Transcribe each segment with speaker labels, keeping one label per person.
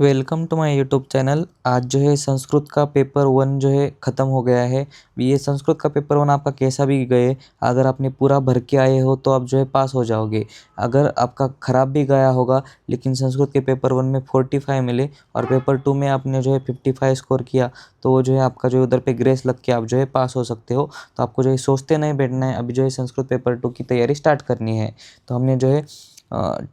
Speaker 1: Welcome to my YouTube channel. आज जो है संस्कृत का पेपर 1 जो है ख़त्म हो गया है। ये संस्कृत का पेपर 1 आपका कैसा भी गए, अगर आपने पूरा भर के आए हो तो आप जो है पास हो जाओगे। अगर आपका ख़राब भी गया होगा लेकिन संस्कृत के पेपर 1 में 45 मिले और पेपर 2 में आपने जो है 55 स्कोर किया तो वो जो है आपका जो उधर पे ग्रेस लग के आप जो है पास हो सकते हो। तो आपको जो है सोचते नहीं बैठना है, अभी जो है संस्कृत पेपर 2 की तैयारी स्टार्ट करनी है। तो हमने जो है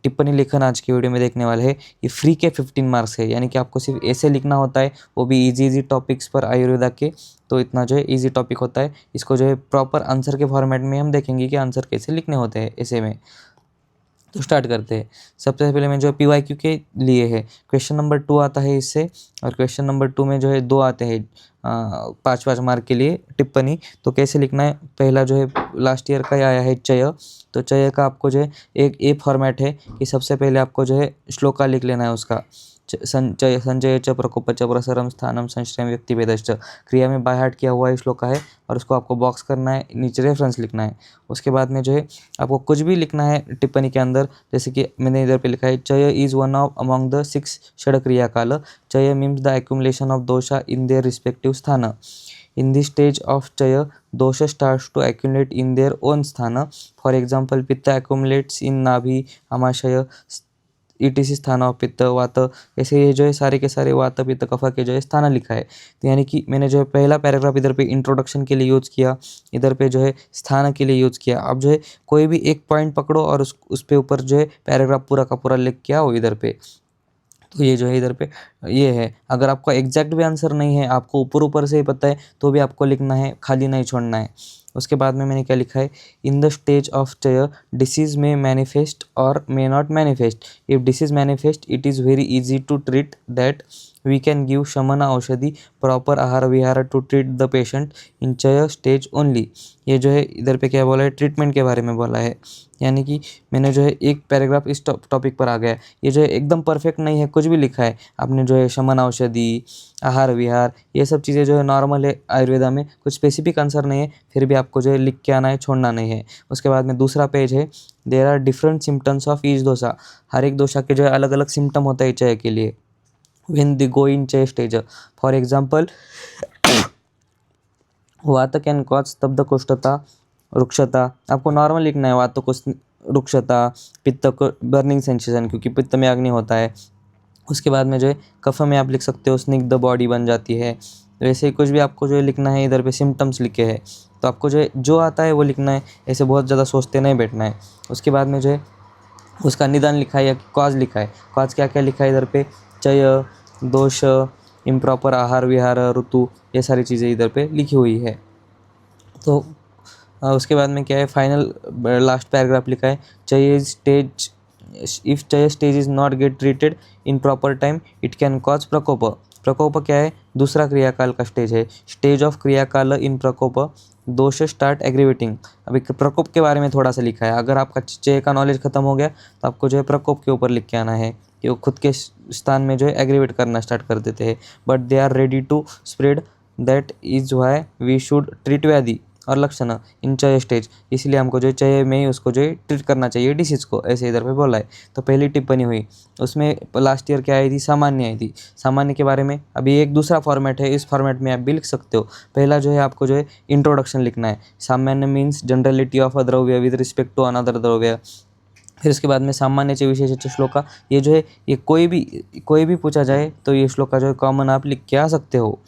Speaker 1: टिप्पणी लेखन आज की वीडियो में देखने वाले हैं। ये फ्री के 15 मार्क्स है, यानी कि आपको सिर्फ ऐसे लिखना होता है, वो भी इजी टॉपिक्स पर आयुर्वेदा के। तो इतना जो है इजी टॉपिक होता है, इसको जो है प्रॉपर आंसर के फॉर्मेट में हम देखेंगे कि आंसर कैसे लिखने होते हैं ऐसे में। तो स्टार्ट करते हैं। सबसे पहले मैं जो PYQ के लिए है, क्वेश्चन नंबर 2 आता है इससे, और क्वेश्चन नंबर 2 में जो है 2 आते हैं 5-5 मार्क के लिए टिप्पणी। तो कैसे लिखना है, पहला जो है लास्ट ईयर का ही आया है चय। तो चय का आपको जो है एक ए फॉर्मेट है कि सबसे पहले आपको जो है श्लोका लिख लेना है उसका। संचय संजय च प्रकोप च प्रसरम स्थानम संश्रय व्यक्तिभेदश्च, क्रिया में बाय हार्ट किया हुआ श्लोका है और उसको आपको बॉक्स करना है, नीचे रेफरेंस लिखना है। उसके बाद में जो है आपको कुछ भी लिखना है टिप्पणी के अंदर, जैसे कि मैंने इधर पे लिखा है chaya is one of among the 6 shad kriyakala. Chaya means the accumulation of dosha in their respective sthana. In this stage of chaya, dosha starts to accumulate in their own sthana. For example, pitta accumulates in नाभि, आमाशय, ETC स्थान of पित्त, वात। ऐसे ये जो है सारे के सारे वात पित्त कफ के जो है स्थान लिखा है। तो यानी कि मैंने जो है पहला पैराग्राफ इधर पे इंट्रोडक्शन के लिए यूज़ किया, इधर पे जो है स्थान के लिए यूज़ किया। अब जो है कोई भी एक पॉइंट पकड़ो और उस पे ऊपर जो है पैराग्राफ पूरा का पूरा लिख के आओ इधर पे। तो ये जो है इधर पे ये है। अगर आपका एग्जैक्ट भी आंसर नहीं है, आपको ऊपर ऊपर से ही पता है, तो भी आपको लिखना है, खाली नहीं छोड़ना है। उसके बाद में मैंने क्या लिखा है, in the stage of chaya disease में मैनिफेस्ट और may not manifest. If disease manifest it is very easy to treat that we can give shamana aushadhi proper ahara vihara to treat the patient in chaya stage only. ये जो है इधर पे क्या बोला है, ट्रीटमेंट के बारे में बोला है। यानी कि मैंने जो है एक पैराग्राफ इस टॉपिक पर आ गया है। ये जो है एकदम परफेक्ट नहीं है, कुछ भी लिखा है आपने, जो है शमन औषधि, आहार विहार, ये सब चीज़ें जो है नॉर्मल है आयुर्वेदा में, कुछ स्पेसिफिक आंसर नहीं है, फिर भी आपको जो है लिख के आना है, छोड़ना नहीं है। उसके बाद में दूसरा पेज है, there are different symptoms of each dosha. हर एक दोषा के जो है अलग अलग सिम्टम होता है चय के लिए। when they go in chest stage, for example वात कैन कॉज स्तब्ध कुष्ठता, रुक्षता। आपको नॉर्मल लिखना है वात को, रुक्षता, पित्त को बर्निंग सेंसेशन, क्योंकि पित्त में अग्नि होता है। उसके बाद में जो है कफ में आप लिख सकते हो स्निग्ध बॉडी बन जाती है। वैसे ही कुछ भी आपको जो है लिखना है, इधर पे सिम्टम्स लिखे हैं, तो आपको जो है जो आता है वो लिखना है, ऐसे बहुत ज़्यादा सोचते नहीं बैठना है। उसके बाद में जो है उसका निदान लिखा है या कॉज लिखा है। कॉज क्या क्या लिखा है इधर पे, चय, दोष, इम्प्रॉपर आहार विहार, ऋतु, ये सारी चीज़ें इधर पे लिखी हुई है। तो उसके बाद में क्या है, फाइनल लास्ट पैराग्राफ लिखा है, चय स्टेज इफ चय stage is not gate treated in proper time it can cause प्रकोप। प्रकोप क्या है, दूसरा क्रियाकाल का स्टेज है। स्टेज ऑफ क्रियाकाल इन प्रकोप, दोष स्टार्ट एग्रीवेटिंग। अभी प्रकोप के बारे में थोड़ा सा लिखा है। अगर आपका चय का नॉलेज खत्म हो गया तो आपको जो है प्रकोप के ऊपर लिख के आना है कि वो खुद के स्थान में जो है एग्रीवेट करना स्टार्ट कर देते हैं, but they are ready to spread, that is why we should treat व्याधि और लक्षण इन चय स्टेज। इसलिए हमको जो है चय में ही उसको जो है ट्रीट करना चाहिए डिसीज़ को, ऐसे इधर पे बोला है। तो पहली टिप्पणी हुई, उसमें लास्ट ईयर क्या आई थी, सामान्य आई थी। सामान्य के बारे में अभी एक दूसरा फॉर्मेट है, इस फॉर्मेट में आप भी लिख सकते हो। पहला जो है आपको जो है इंट्रोडक्शन लिखना है। सामान्य मीन्स जनरलिटी ऑफ अ द्रव्य विद रिस्पेक्ट टू अनदर द्रव्य। फिर उसके बाद में सामान्य विशेष श्लोका, ये जो है ये कोई भी पूछा जाए तो ये श्लोका जो है कॉमन आप लिख के आ सकते हो।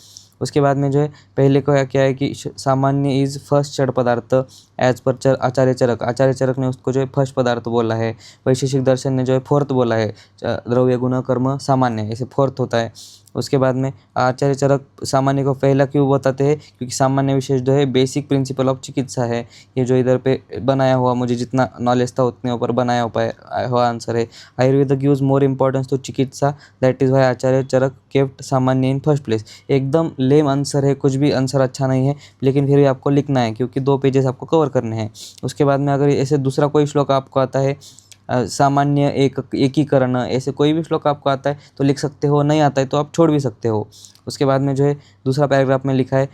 Speaker 1: उसके बाद में जो है पहले को क्या है कि सामान्य इज़ फर्स्ट जड़ पदार्थ एज पर आचार्य चरक ने उसको जो है फर्स्ट पदार्थ बोला है। वैशेषिक दर्शन ने जो है फोर्थ बोला है, द्रव्य गुण कर्म सामान्य, ऐसे फोर्थ होता है। उसके बाद में आचार्य चरक सामान्य को पहला क्यों बताते हैं, क्योंकि सामान्य विशेष जो है बेसिक प्रिंसिपल ऑफ चिकित्सा है। ये जो इधर पे बनाया हुआ, मुझे जितना नॉलेज था उतने ऊपर बनाया हुआ आंसर है। Ayurveda gives more importance to chikitsa, that is why Acharya Charaka kept samanya in first place. एकदम लेम आंसर है, कुछ भी आंसर अच्छा नहीं है, लेकिन फिर भी आपको लिखना है क्योंकि 2 पेजेस आपको कवर करने हैं। उसके बाद में अगर ऐसे दूसरा कोई श्लोक आपको आता है, सामान्य एकीकरण, ऐसे कोई भी श्लोक आपको आता है तो लिख सकते हो, नहीं आता है तो आप छोड़ भी सकते हो। उसके बाद में जो है दूसरा पैराग्राफ में लिखा है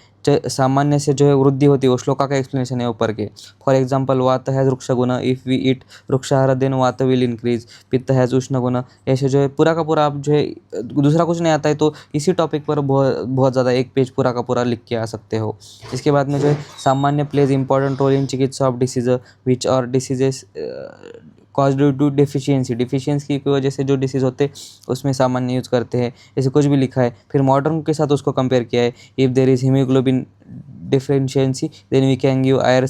Speaker 1: सामान्य से जो है वृद्धि होती है, वो श्लोका का एक्सप्लेनेशन है ऊपर के। फॉर एग्जाम्पल वात हैज़ वृक्ष गुण, इफ़ वी ईट वृक्षाहार देन वात विल इंक्रीज, पित्त हैज़ उष्ण गुण। ऐसे जो है पूरा का पूरा आप जो है दूसरा कुछ नहीं आता है तो इसी टॉपिक पर बहुत बहुत ज़्यादा एक पेज पूरा का पूरा लिख के आ सकते हो। इसके बाद में जो है सामान्य प्लेज इंपॉर्टेंट रोल इन चिकित्सा ऑफ डिसीज विच और diseases cause due to deficiency की वजह से जो डिसीज़ होते उसमें सामान्य यूज़ करते हैं, ऐसे कुछ भी लिखा है। फिर मॉडर्न के साथ उसको कंपेयर किया है। If there is haemoglobin deficiency then we can give iron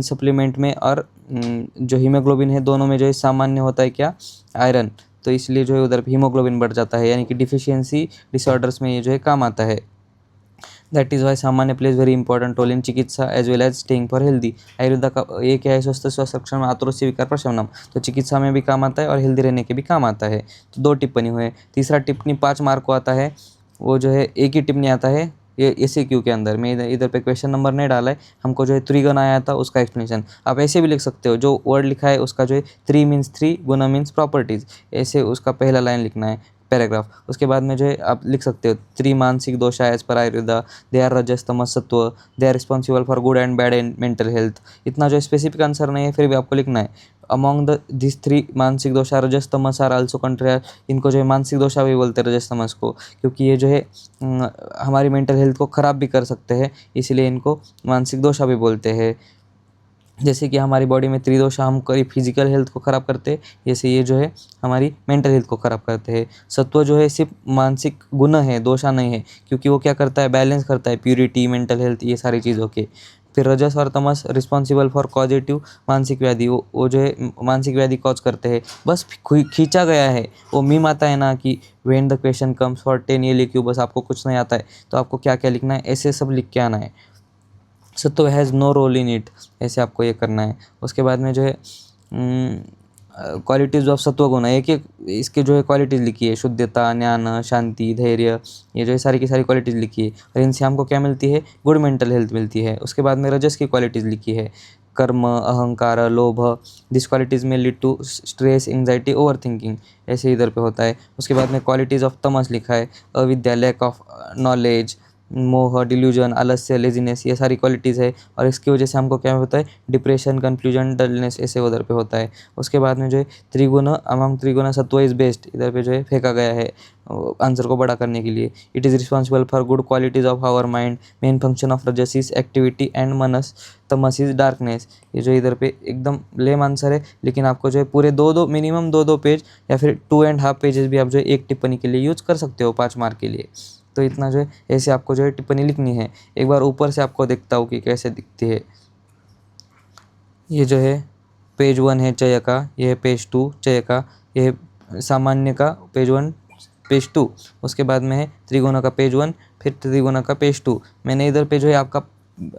Speaker 1: supplement में और जो हीमोग्लोबिन है दोनों में जो है सामान्य होता है क्या, आयरन, तो इसलिए जो है उधर हीमोग्लोबिन बढ़ जाता है, यानी कि डिफिशियंसी डिसऑर्डर्स में ये जो है काम आता है। That is why samanya plays very important role in chikitsa as well as staying for healthy. Ayurveda का ये क्या है, स्वस्थ संरक्षण में आतुरस्य विकार प्रशमनम, तो चिकित्सा में भी काम आता है और हेल्दी रहने के भी काम आता है। तो 2 टिप्पणी हुए। तीसरा टिप्पणी 5 मार्क को आता है, वो जो है एक ही टिप्पणी आता है ये एसएक्यू के अंदर। मैं इधर पे क्वेश्चन नंबर नहीं डाला है, हमको जो है त्रिगुण आया था उसका एक्सप्लेनेशन। आप ऐसे भी लिख सकते हो, जो वर्ड लिखा है उसका जो है 3 मीन्स 3, गुना मीन्स प्रॉपर्टीज़, ऐसे उसका पहला लाइन लिखना है पैराग्राफ। उसके बाद में जो है आप लिख सकते हो 3 मानसिक दोष as per Ayurveda, they are rajas tamas sattva, they are responsible for good and bad in mental health. इतना जो स्पेसिफिक आंसर नहीं है फिर भी आपको लिखना है। अमॉन्ग दिस 3 मानसिक दोष are rajas Tamas are also country, इनको जो है मानसिक दोषा भी बोलते हैं रजस तमस को, क्योंकि ये जो है हमारी मेंटल हेल्थ को ख़राब भी कर सकते हैं, इसलिए इनको मानसिक दोषा भी बोलते हैं। जैसे कि हमारी बॉडी में त्रिदोषा हम कभी फिजिकल हेल्थ को ख़राब करते हैं, जैसे ये जो है हमारी मेंटल हेल्थ को ख़राब करते हैं। सत्व जो है सिर्फ मानसिक गुण है, दोषा नहीं है, क्योंकि वो क्या करता है, बैलेंस करता है प्यूरिटी, मेंटल हेल्थ, ये सारी चीज़ों के। फिर रजस और तमस रिस्पॉन्सिबल फॉर कॉजेटिव मानसिक व्याधि, वो जो है मानसिक व्याधि कॉज करते हैं। बस खींचा गया है, वो मीम आता है ना कि when the question comes for 10 ये लिखियो, बस आपको कुछ नहीं आता है तो आपको क्या क्या लिखना है, ऐसे सब लिख के आना है। Sattva has no role in it, ऐसे आपको ये करना है। उसके बाद में जो है क्वालिटीज़ ऑफ सत्वगुण, एक एक इसके जो है क्वालिटीज़ लिखी है, शुद्धता, ज्ञान, शांति, धैर्य, ये जो है सारी की सारी क्वालिटीज़ लिखी है, और इनसे हमको क्या मिलती है, गुड मेंटल हेल्थ मिलती है। उसके बाद में रजस की क्वालिटीज़ लिखी है, कर्म, अहंकार, लोभ, this qualities may lead to stress, anxiety, over thinking, ऐसे इधर पे होता है। उसके बाद में क्वालिटीज़ ऑफ तमस लिखा है, अविद्या, लैक ऑफ नॉलेज, मोह, डिल्यूजन, आलस्य, लेजीनेस, ये सारी क्वालिटीज़ है, और इसकी वजह से हमको क्या होता है, डिप्रेशन, कन्फ्यूजन, डलनेस, ऐसे उधर पे होता है। उसके बाद में जो है त्रिगुण, अमंग त्रिगुण सत्व इज़ बेस्ट, इधर पे जो है फेंका गया है आंसर को बड़ा करने के लिए। It is responsible for good qualities of our mind, main function of rajas is activity and manas, tamas is darkness. ये जो इधर पे एकदम लेम आंसर है, लेकिन आपको जो है पूरे दो मिनिमम दो पेज या फिर 2.5 पेजेस भी आप जो है एक टिप्पणी के लिए यूज़ कर सकते हो 5 मार्क के लिए। तो इतना जो है ऐसे आपको जो है टिप्पणी लिखनी है। एक बार ऊपर से आपको देखता हूँ कि कैसे दिखती है। ये जो है पेज 1 है चय का, ये है पेज 2 चय का, ये है सामान्य का पेज 1 पेज 2, उसके बाद में है त्रिगुण का पेज 1, फिर त्रिगुण का पेज 2। मैंने इधर पे जो है आपका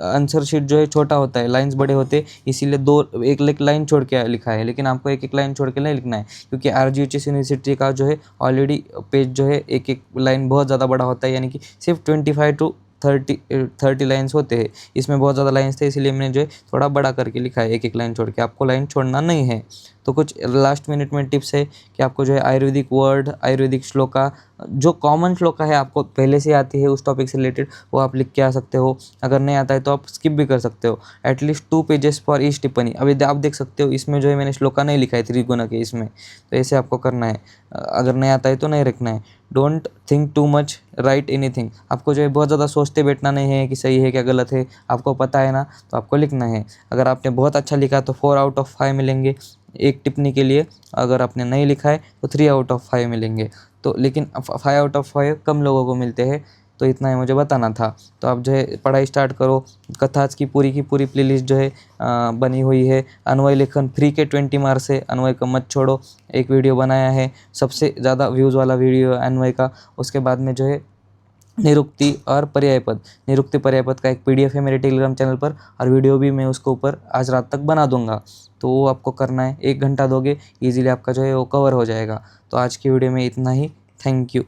Speaker 1: आंसर शीट जो है छोटा होता है, लाइंस बड़े होते हैं, इसीलिए एक लाइन छोड़ के लिखा है, लेकिन आपको एक एक लाइन छोड़ के नहीं लिखना है, क्योंकि RGHS यूनिवर्सिटी का जो है ऑलरेडी पेज जो है एक एक लाइन बहुत ज़्यादा बड़ा होता है, यानी कि सिर्फ 25 टू 30 लाइन्स होते हैं। इसमें बहुत ज़्यादा लाइन्स थे, इसलिए मैंने जो है थोड़ा बड़ा करके लिखा है, एक एक लाइन छोड़ के। आपको लाइन छोड़ना नहीं है। तो कुछ लास्ट मिनट में टिप्स है कि आपको जो है आयुर्वेदिक वर्ड, आयुर्वेदिक श्लोका, जो कॉमन श्लोका है आपको पहले से आती है उस टॉपिक से रिलेटेड, वो आप लिख के आ सकते हो। अगर नहीं आता है तो आप स्किप भी कर सकते हो। एटलीस्ट 2 पेजेस फॉर ईच टिप्पणी। अभी आप देख सकते हो इसमें जो है मैंने श्लोका नहीं लिखा है त्रिगुण के इसमें, तो ऐसे आपको करना है। अगर नहीं आता है तो नहीं रखना है। Don't think too much, right anything. आपको जो है बहुत ज़्यादा सोचते बैठना नहीं है कि सही है क्या गलत है, आपको पता है ना, तो आपको लिखना है। अगर आपने बहुत अच्छा लिखा तो 4 आउट ऑफ 5 मिलेंगे एक टिप्पणी के लिए। अगर आपने नहीं लिखा है तो 3 आउट ऑफ 5 मिलेंगे। तो लेकिन 5 आउट ऑफ 5 कम लोगों को मिलते हैं, तो इतना ही मुझे बताना था। तो आप जो है पढ़ाई स्टार्ट करो। कथाज की पूरी प्लेलिस्ट जो है बनी हुई है। अन्वय लेखन फ्री के 20 मार्क्स है, अन्वय को मत छोड़ो। एक वीडियो बनाया है, सबसे ज़्यादा व्यूज़ वाला वीडियो है अन्वय का। उसके बाद में जो है निरुक्ति और पर्यायपद, निरुक्ति पर्यायपद का एक PDF है मेरे टेलीग्राम चैनल पर, और वीडियो भी मैं उसको ऊपर आज रात तक बना दूंगा। तो वो आपको करना है, 1 घंटा दोगे, ईजिली आपका जो है वो कवर हो जाएगा। तो आज की वीडियो में इतना ही। Thank you.